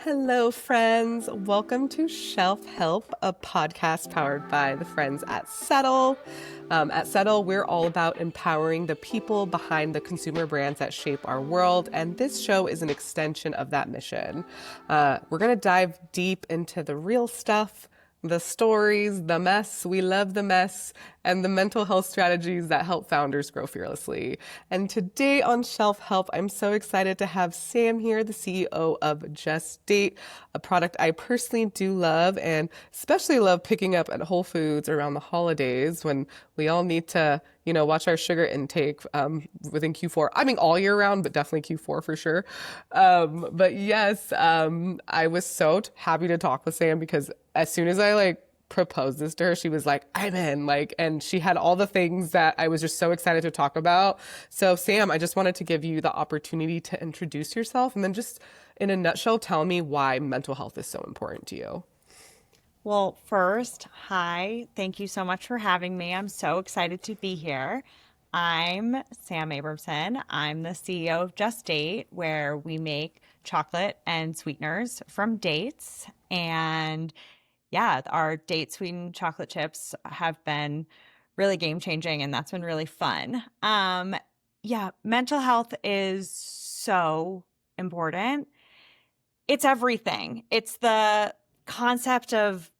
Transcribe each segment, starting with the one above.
Hello, friends. Welcome to Shelf Help, a podcast powered by the friends at Settle. At Settle, we're all about empowering the people behind the consumer brands that shape our world, and this show is an extension of that mission. We're going to dive deep into the real stuff, the stories, the mess, we love the mess, and the mental health strategies that help founders grow fearlessly. And today on Shelf Help, I'm so excited to have Sam here, the CEO of Just Date, a product I personally do love and especially love picking up at Whole Foods around the holidays when we all need to, watch our sugar intake within Q4. I mean, all year round, but definitely Q4 for sure. But yes, I was so happy to talk with Sam because as soon as I proposed this to her, she was like, I'm in, and she had all the things that I was just so excited to talk about. So Sam, I just wanted to give you the opportunity to introduce yourself and then just in a nutshell, tell me why mental health is so important to you. Well, first, hi. Thank you so much for having me. I'm so excited to be here. I'm Sam Abramson. I'm the CEO of Just Date, where we make chocolate and sweeteners from dates. And yeah, our date sweetened chocolate chips have been really game changing, and that's been really fun. Yeah, mental health is so important. It's everything. It's the concept of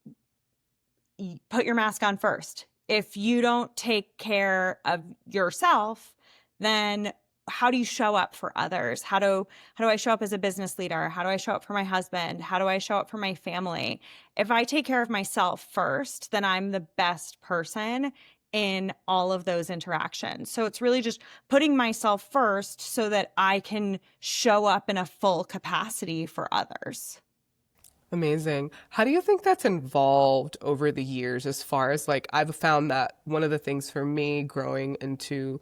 put your mask on first. If you don't take care of yourself, then how do you show up for others? How do I show up as a business leader? How do I show up for my husband? How do I show up for my family? If I take care of myself first, then I'm the best person in all of those interactions. So it's really just putting myself first so that I can show up in a full capacity for others. Amazing. How do you think that's evolved over the years as far as I've found that one of the things for me growing into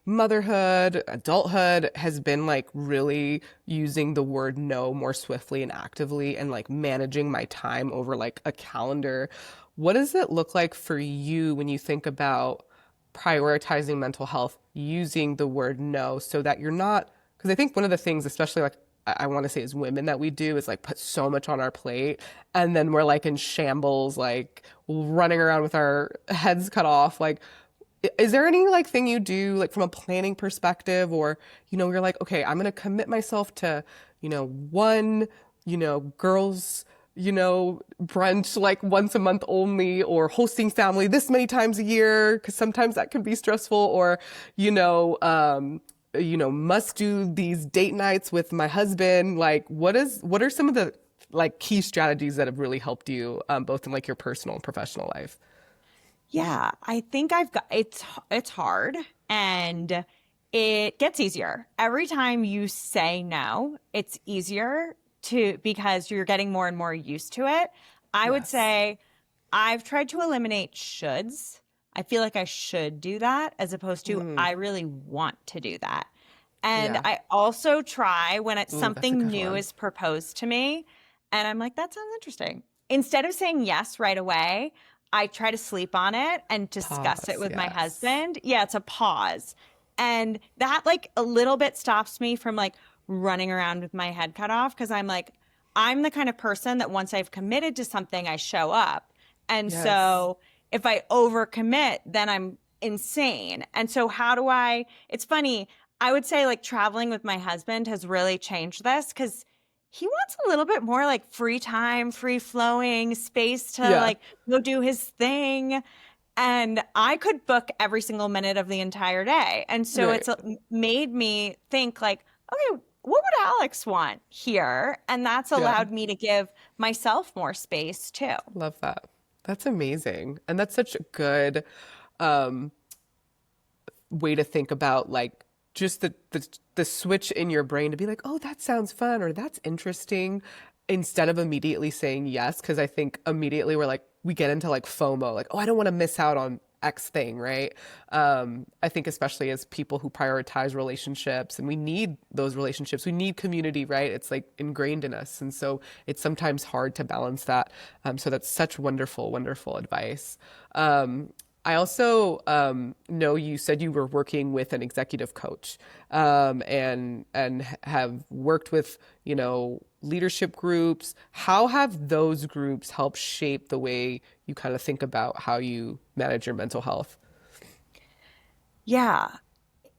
motherhood, adulthood has been really using the word no more swiftly and actively and managing my time over a calendar. What does it look like for you when you think about prioritizing mental health using the word no so that you're not, because I think one of the things, especially I want to say as women that we do is put so much on our plate and then we're in shambles, running around with our heads cut off. Is there any thing you do from a planning perspective or, you're okay, I'm going to commit myself to, one, girls, brunch once a month only or hosting family this many times a year because sometimes that can be stressful or, must do these date nights with my husband. What are some of the key strategies that have really helped you both in your personal and professional life? Yeah, I think I've got it's hard and it gets easier. Every time you say no, it's easier to because you're getting more and more used to it. I would Yes. say I've tried to eliminate shoulds. I feel like I should do that as opposed to Mm, I really want to do that. And yeah. I also try when it's Ooh, that's a something good new one. is proposed to me and I'm like, that sounds interesting. Instead of saying yes right away, I try to sleep on it and discuss it Pause. with my Yes. husband. Yeah, it's a pause. And that a little bit stops me from running around with my head cut off because I'm the kind of person that once I've committed to something, I show up. And Yes. so if I overcommit, then I'm insane. And so it's funny, I would say traveling with my husband has really changed this because he wants a little bit more free time, free flowing space to Yeah. go do his thing. And I could book every single minute of the entire day. And so Right. it's made me think okay, what would Alex want here? And that's Yeah. allowed me to give myself more space too. Love that. That's amazing. And that's such a good um way to think about just the switch in your brain to be oh, that sounds fun or that's interesting instead of immediately saying yes. Cause I think immediately we're we get into FOMO, oh, I don't want to miss out on X thing, right? I think especially as people who prioritize relationships and we need those relationships, we need community, right? It's ingrained in us. And so it's sometimes hard to balance that. So that's such wonderful, wonderful advice. I also know you said you were working with an executive coach and have worked with leadership groups. How have those groups helped shape the way you kind of think about how you manage your mental health? Yeah,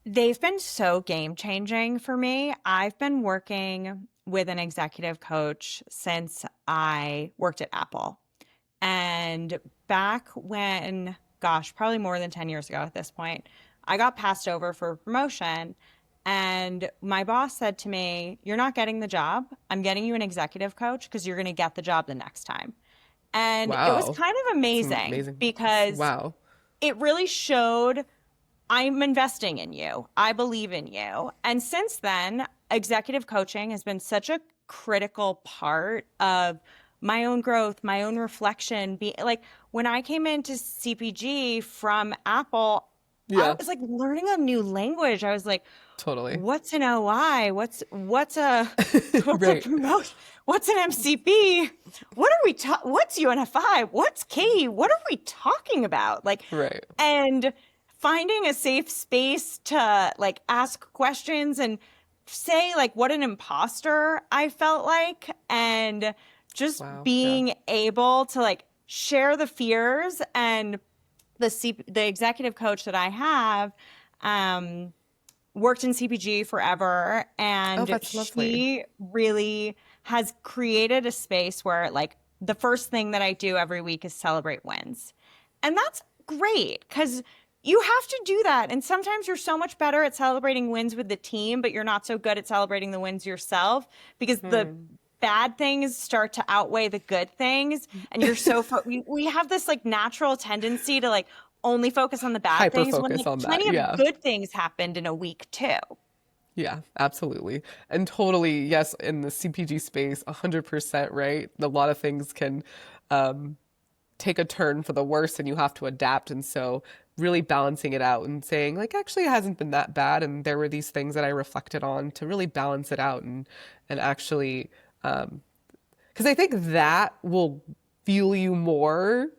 they've been so game changing for me. I've been working with an executive coach since I worked at Apple. And back when, gosh, probably more than 10 years ago at this point, I got passed over for a promotion. And my boss said to me, "You're not getting the job. I'm getting you an executive coach because you're going to get the job the next time." And it was Wow. kind of It's amazing amazing. because Wow. it really showed I'm investing in you. I believe in you. And since then, executive coaching has been such a critical part of my own growth, my own reflection. Be like when I came into CPG from Apple, I Yeah, was like learning a new language. I was like, totally. what's an OI? What's a what's a Right. promote? What's an MCP? What are we what's UNFI? What's K? What are we talking about? Like, Right. and finding a safe space to like ask questions and say like what an imposter I felt like, and just Wow. Yeah. being able to like share the fears. And the executive coach that I have um worked in CPG forever, Oh, and that's lovely. she really has created a space where like the first thing that I do every week is celebrate wins. And that's great because you have to do that. And sometimes you're so much better at celebrating wins with the team, but you're not so good at celebrating the wins yourself because the Hmm. bad things start to outweigh the good things. And you're so, we have this like natural tendency to like only focus on the bad Hyper things when focus like on that. plenty of Yeah. good things happened in a week too. Yeah, absolutely. And totally, yes, in the CPG space, 100%, right? A lot of things can um, take a turn for the worse and you have to adapt. And so really balancing it out and saying, like, actually, it hasn't been that bad. And there were these things that I reflected on to really balance it out and actually, because I think that will fuel you more,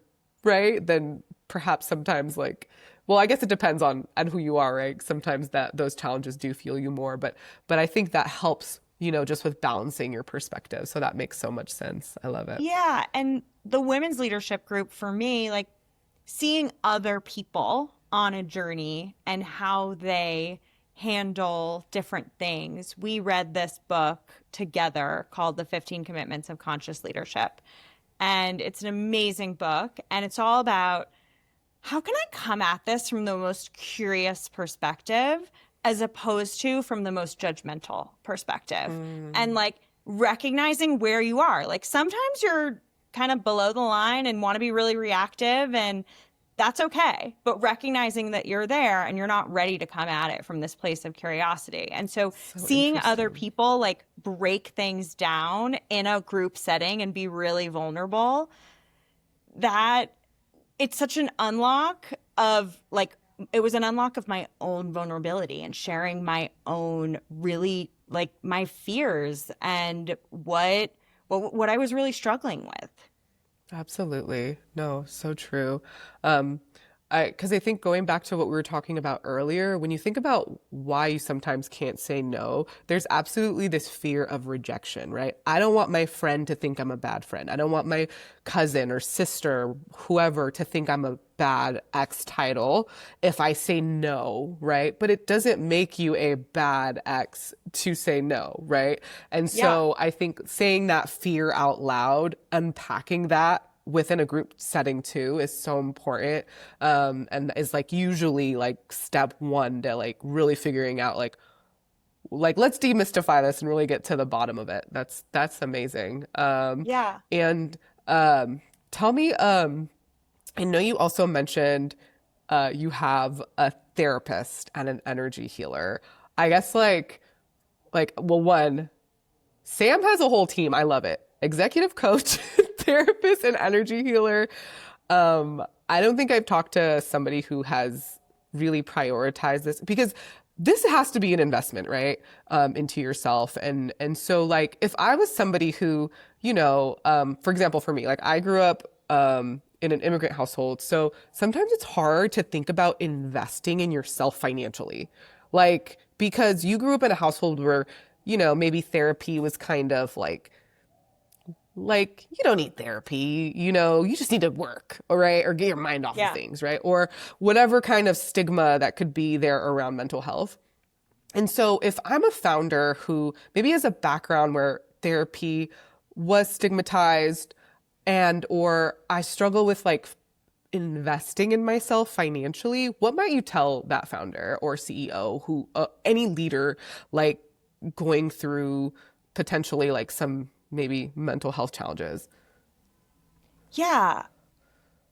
right? Than perhaps sometimes like, well, I guess it depends on who you are, right? Sometimes that those challenges do fuel you more, but I think that helps, just with balancing your perspective. So that makes so much sense. I love it. Yeah. And the women's leadership group for me, like seeing other people on a journey and how they handle different things. We read this book together called The 15 Commitments of Conscious Leadership. And it's an amazing book. And it's all about how can I come at this from the most curious perspective as opposed to from the most judgmental perspective? And Mm, like recognizing where you are. Like sometimes you're kind of below the line and want to be really reactive, and that's okay. But recognizing that you're there and you're not ready to come at it from this place of curiosity. And so so seeing other interesting. people like break things down in a group setting and be really vulnerable, that it's such an unlock of like it was an unlock of my own vulnerability and sharing my own really like my fears and what I was really struggling with. Absolutely. No, so true. Um, because I think going back to what we were talking about earlier, when you think about why you sometimes can't say no, there's absolutely this fear of rejection, right? I don't want my friend to think I'm a bad friend. I don't want my cousin or sister, whoever, to think I'm a bad ex title if I say no, right? But it doesn't make you a bad ex to say no, right? And Yeah. so I think saying that fear out loud, unpacking that within a group setting too is so important, and is like usually like step one to like really figuring out like let's demystify this and really get to the bottom of it. That's amazing. Yeah. And tell me, I know you also mentioned you have a therapist and an energy healer. I guess well, one, Sam has a whole team. I love it. Executive coach, therapist, and energy healer. I don't think I've talked to somebody who has really prioritized this, because this has to be an investment, right? Into yourself. And so like if I was somebody who, for example, for me, like I grew up in an immigrant household. So sometimes it's hard to think about investing in yourself financially. Like, because you grew up in a household where maybe therapy was kind of like you don't need therapy, you just need to work, all right, or get your mind off of Yeah. things, right? Or whatever kind of stigma that could be there around mental health. And so if I'm a founder who maybe has a background where therapy was stigmatized and or I struggle with investing in myself financially, what might you tell that founder or CEO who any leader like going through potentially like some maybe mental health challenges? Yeah.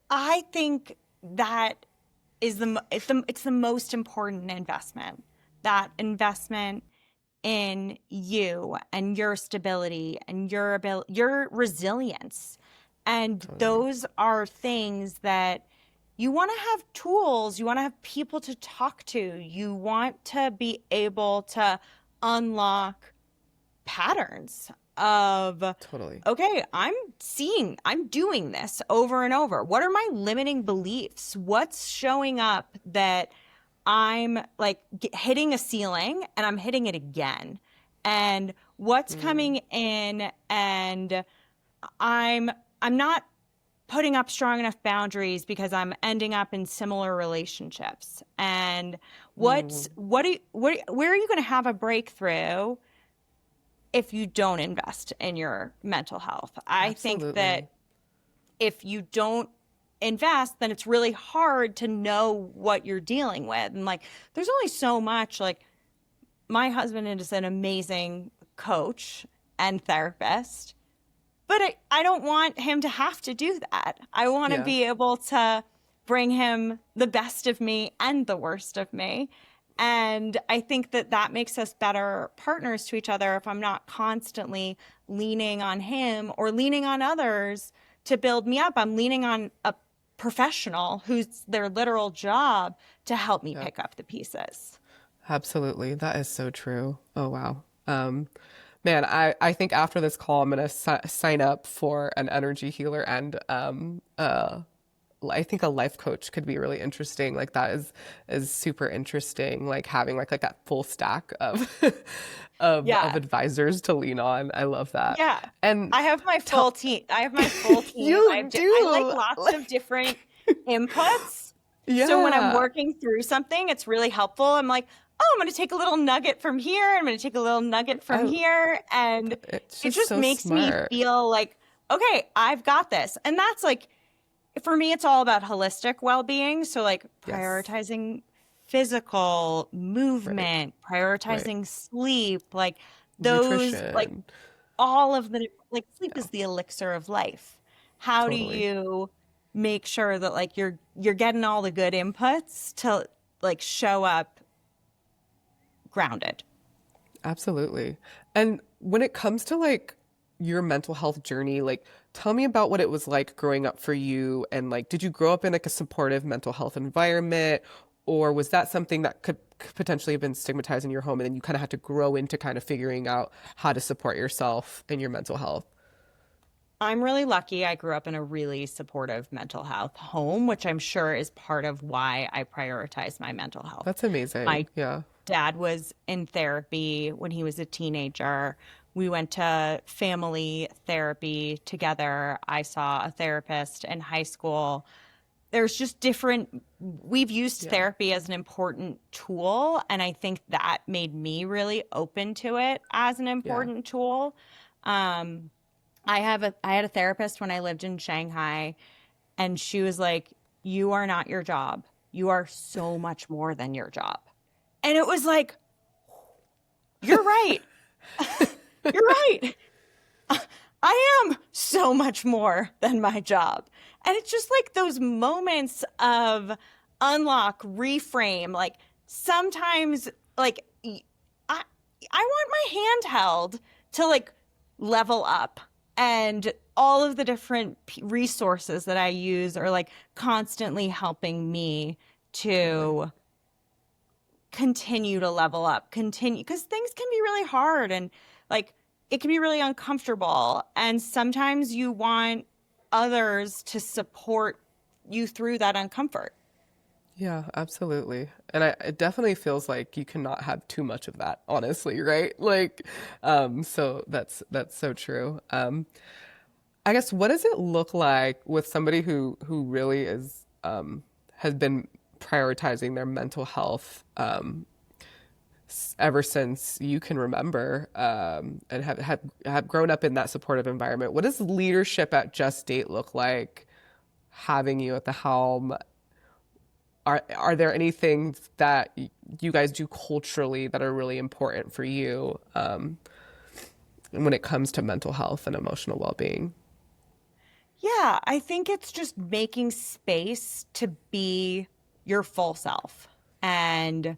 I think that is it's the most important investment. That investment in you and your stability and your resilience. And Totally. those are things that you want to have tools, you want to have people to talk to, you want to be able to unlock patterns of, Totally. okay, I'm doing this over and over. What are my limiting beliefs? What's showing up that I'm like hitting a ceiling and I'm hitting it again? And what's Mm, coming in and I'm I'm not putting up strong enough boundaries because I'm ending up in similar relationships. And mm, where are you going to have a breakthrough if you don't invest in your mental health? I think that absolutely. if you don't invest, then it's really hard to know what you're dealing with. And like, there's only so much. Like, my husband is an amazing coach and therapist, but I don't want him to have to do that. I want to Yeah. be able to bring him the best of me and the worst of me. And I think that that makes us better partners to each other if I'm not constantly leaning on him or leaning on others to build me up. I'm leaning on a professional who's their literal job to help me Yeah. pick up the pieces. Absolutely. That is so true. Oh, wow. Man, I think after this call, I'm gonna sign up for an energy healer and I think a life coach could be really interesting. Like that is super interesting. Like having like that full stack of of Yeah. advisors to lean on. I love that. Yeah. And I have my full tell team. I have my full team. you I like do lots of like different inputs. So when I'm yeah. working through something, it's really helpful. I'm like, oh, I'm going to take a little nugget from here. I'm going to take a little nugget from I here. And it's it just just so makes me smart. feel like, okay, I've got this. And that's like, for me, it's all about holistic well-being. So like Yes. prioritizing physical Right. movement, Right. prioritizing sleep, like those, like Nutrition. all of the like sleep Yeah. is the elixir of life. How do Totally. you make sure that like you're getting all the good inputs to like show up grounded? Absolutely. And when it comes to like your mental health journey, like tell me about what it was like growing up for you and like did you grow up in like a supportive mental health environment or was that something that could potentially have been stigmatized in your home and then you kind of had to grow into kind of figuring out how to support yourself and your mental health? I'm really lucky. I grew up in a really supportive mental health home, which I'm sure is part of why I prioritize my mental health. That's amazing. My Yeah. dad was in therapy when he was a teenager. We went to family therapy together. I saw a therapist in high school. There's just different, we've used Yeah. therapy as an important tool. And I think that made me really open to it as an Yeah. important tool. Um, I had a therapist when I lived in Shanghai, and she was like, "You are not your job. You are so much more than your job." And it was like, "You're right. You're right. I am so much more than my job." And it's just like those moments of unlock, reframe. Like sometimes, like I I want my hand held to like level up, and all of the different resources that I use are like constantly helping me Totally. to continue to level up, continue because things can be really hard and like it can be really uncomfortable. And sometimes you want others to support you through that uncomfort. Yeah, absolutely. And it definitely feels like you cannot have too much of that, honestly, right? Like, so that's so true. I guess what does it look like with somebody who really is has been prioritizing their mental health ever since you can remember, and have grown up in that supportive environment? What does leadership at Just Date look like, having you at the helm? Are there any things that you guys do culturally that are really important for you, when it comes to mental health and emotional well-being? Yeah, I think it's just making space to be your full self and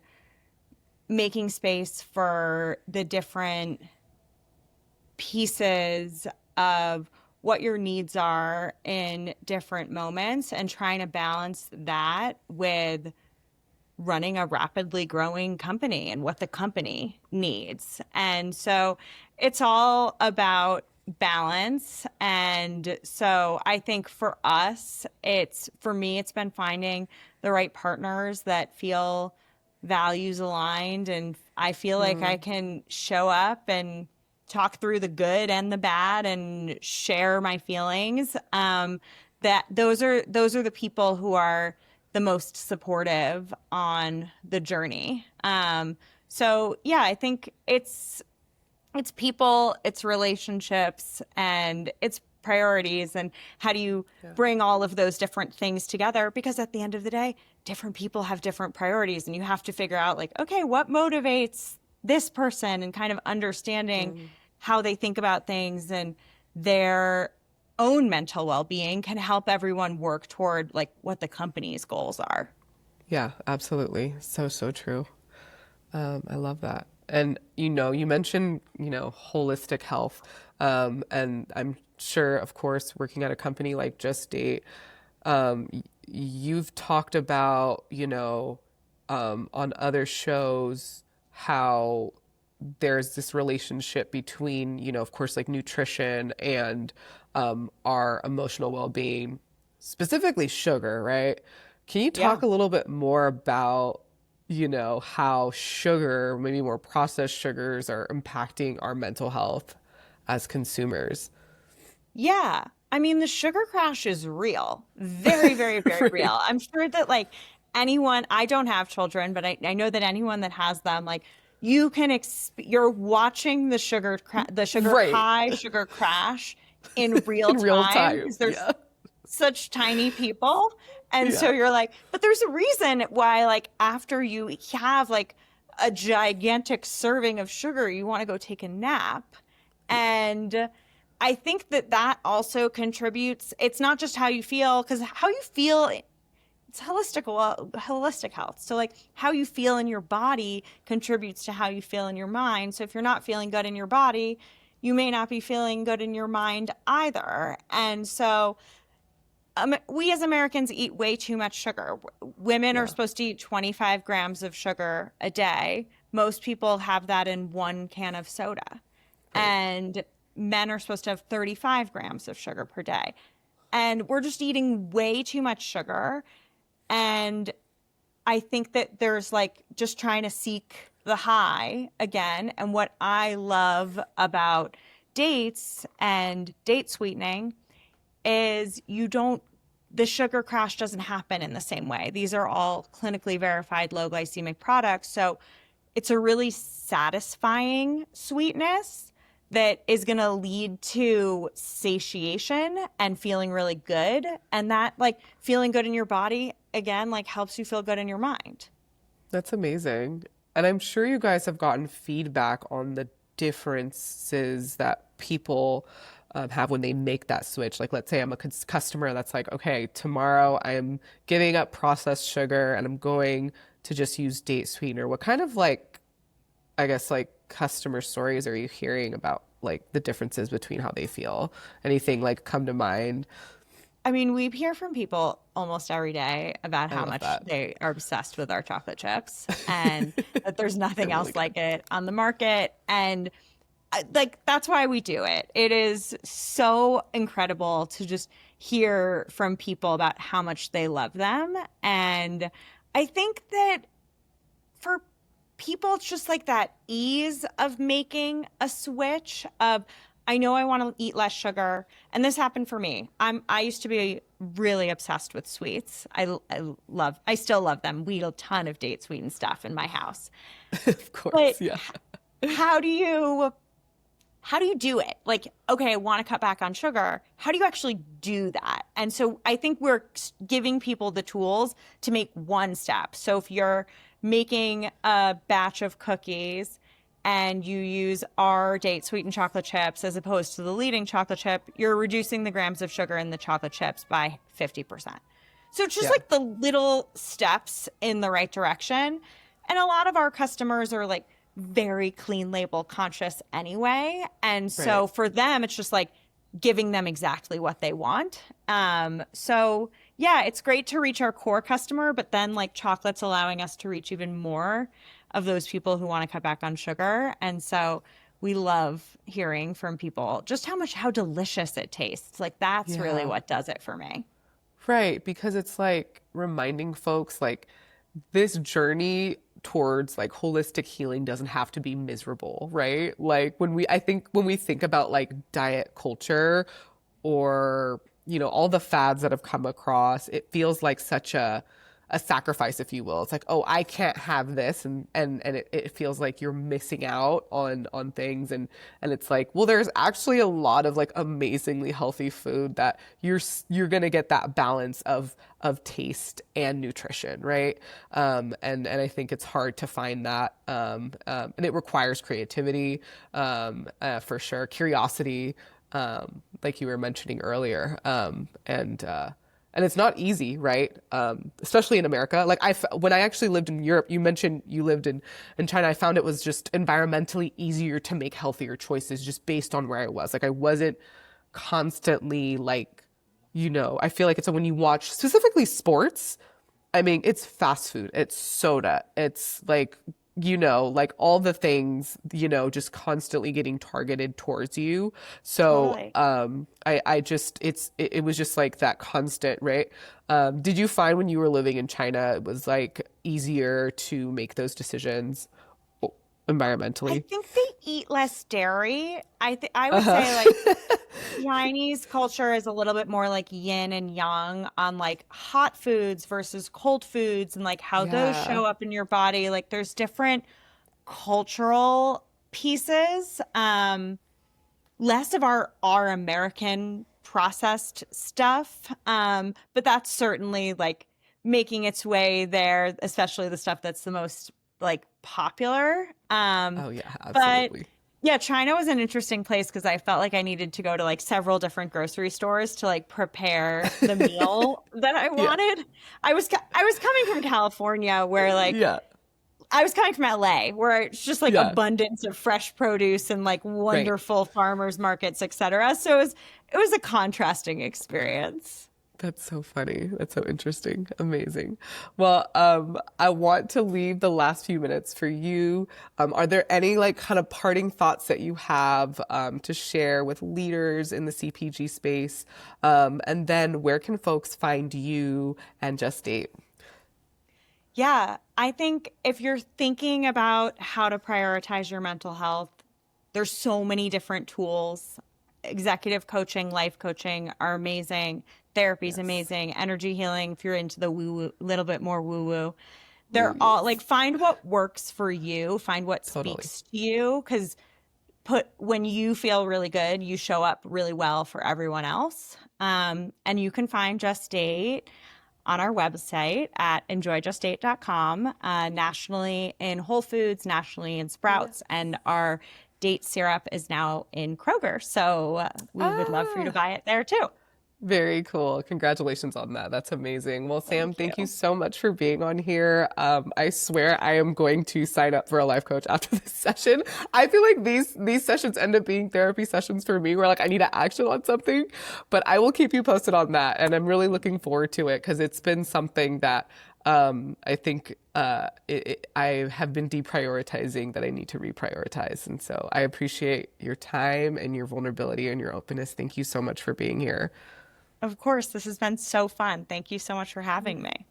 making space for the different pieces of what your needs are in different moments and trying to balance that with running a rapidly growing company and what the company needs. And so it's all about balance. And so I think for us, for me, it's been finding the right partners that feel values aligned. And I feel like I can show up and talk through the good and the bad and share my feelings. That those are the people who are the most supportive on the journey. So yeah, I think it's people, it's relationships, and it's priorities, and how do you Yeah. bring all of those different things together? Because at the end of the day, different people have different priorities, and you have to figure out like, okay, what motivates this person, and kind of understanding how they think about things and their own mental well-being can help everyone work toward like what the company's goals are. Yeah, absolutely. So, so true. I love that. And you mentioned, holistic health. And I'm sure, of course, working at a company like Just Date, you've talked about, on other shows, how there's this relationship between, of course, like nutrition and our emotional well-being, specifically sugar, right? Can you Yeah. talk a little bit more about, how sugar, maybe more processed sugars, are impacting our mental health as consumers? Yeah. I mean, the sugar crash is real. Very, very, very Right. real. I'm sure that like anyone, I don't have children, but I know that anyone that has them, like you're watching the sugar Right. high, sugar crash in real In real time time. because there's Yeah. such tiny people. And so Yeah. you're like, but there's a reason why, like, after you have like a gigantic serving of sugar, you want to go take a nap. And I think that that also contributes. It's not just how you feel, because how you feel, it's holistic health. So like how you feel in your body contributes to how you feel in your mind. So if you're not feeling good in your body, you may not be feeling good in your mind either. And so we as Americans eat way too much sugar. Women are Yeah. supposed to eat 25 grams of sugar a day. Most people have that in one can of soda. Right. And men are supposed to have 35 grams of sugar per day. And we're just eating way too much sugar. And I think that there's like just trying to seek the high again. And what I love about dates and date sweetening is the sugar crash doesn't happen in the same way. These are all clinically verified low glycemic products. So it's a really satisfying sweetness that is going to lead to satiation and feeling really good. And that, like, feeling good in your body, again, like, helps you feel good in your mind. That's amazing. And I'm sure you guys have gotten feedback on the differences that people have when they make that switch. Like, let's say I'm a customer that's like, okay, tomorrow I'm giving up processed sugar and I'm going to just use date sweetener. What kind of, like, I guess, like, customer stories are you hearing about, like, the differences between how they feel? Anything like come to mind? I mean, we hear from people almost every day about I how love much that. they are obsessed with our chocolate chips and that there's They're nothing really else good. like it on the market. And like, that's why we do it. It is so incredible to just hear from people about how much they love them. And I think that for people, it's just like that ease of making a switch of, I know I want to eat less sugar. And this happened for me. I used to be really obsessed with sweets. I still love them. We eat a ton of date sweetened stuff in my house. Of But course, yeah. how do you do it? Like, okay, I want to cut back on sugar. How do you actually do that? And so I think we're giving people the tools to make one step. So if you're making a batch of cookies and you use our date sweetened chocolate chips as opposed to the leading chocolate chip, you're reducing the grams of sugar in the chocolate chips by 50%. So it's just Yeah, like the little steps in the right direction. And a lot of our customers are like very clean label conscious anyway. And right. so for them, it's just like giving them exactly what they want. So yeah, it's great to reach our core customer, but then like chocolate's allowing us to reach even more of those people who want to cut back on sugar. And so we love hearing from people just how delicious it tastes. Like that's really Yeah. what does it for me. Right, because it's like reminding folks like this journey towards like holistic healing doesn't have to be miserable, right? Like I think when we think about like diet culture or, all the fads that have come across, it feels like such a sacrifice, if you will. It's like, oh, I can't have this, and it feels like you're missing out on things, and it's like, well, there's actually a lot of like amazingly healthy food that you're gonna get that balance of taste and nutrition, right? And I think it's hard to find that, and it requires creativity, for sure, curiosity, like you were mentioning earlier, and it's not easy, right? Especially in America. Like when I actually lived in Europe, you mentioned you lived in China. I found it was just environmentally easier to make healthier choices just based on where I was. Like I wasn't constantly like, I feel like it's when you watch specifically sports. I mean, it's fast food, it's soda, it's like all the things, just constantly getting targeted towards you. So, Totally. I just, it was just like that constant, right? Did you find when you were living in China, it was like easier to make those decisions I environmentally? think they eat less dairy. I would Uh-huh. say like Chinese culture is a little bit more like yin and yang on like hot foods versus cold foods and like how those Yeah. show up in your body. Like there's different cultural pieces. Less of our American processed stuff. But that's certainly like making its way there, especially the stuff that's the most like popular. Oh yeah, But absolutely. yeah, China was an interesting place because I felt like I needed to go to like several different grocery stores to like prepare the meal that I Yeah. wanted. I was coming from California where like Yeah. I was coming from LA where it's just like Yeah. abundance of fresh produce and like Right. wonderful farmers markets, etc. So it was a contrasting experience. That's so funny. That's so interesting. Amazing. Well, I want to leave the last few minutes for you. Are there any like kind of parting thoughts that you have to share with leaders in the CPG space? And then where can folks find you and Just Date? Yeah, I think if you're thinking about how to prioritize your mental health, there's so many different tools. Executive coaching, life coaching are amazing. Therapy is Yes. amazing. Energy healing, if you're into the woo woo, little bit more woo woo. Ooh, They're all yes. like find what works for you, find what Totally. speaks to you, because put when you feel really good, you show up really well for everyone else. And you can find Just Date on our website at enjoyjustdate.com, nationally in Whole Foods, nationally in Yes. Sprouts, and our date syrup is now in Kroger. So we would love for you to Ah. buy it there too. Very cool. Congratulations on that. That's amazing. Well, Sam, Thank thank you you. so much for being on here. I swear I am going to sign up for a life coach after this session. I feel like these sessions end up being therapy sessions for me where like I need to action on something, but I will keep you posted on that. And I'm really looking forward to it because it's been something that I think I have been deprioritizing that I need to reprioritize. And so I appreciate your time and your vulnerability and your openness. Thank you so much for being here. Of course, this has been so fun. Thank you so much for having me.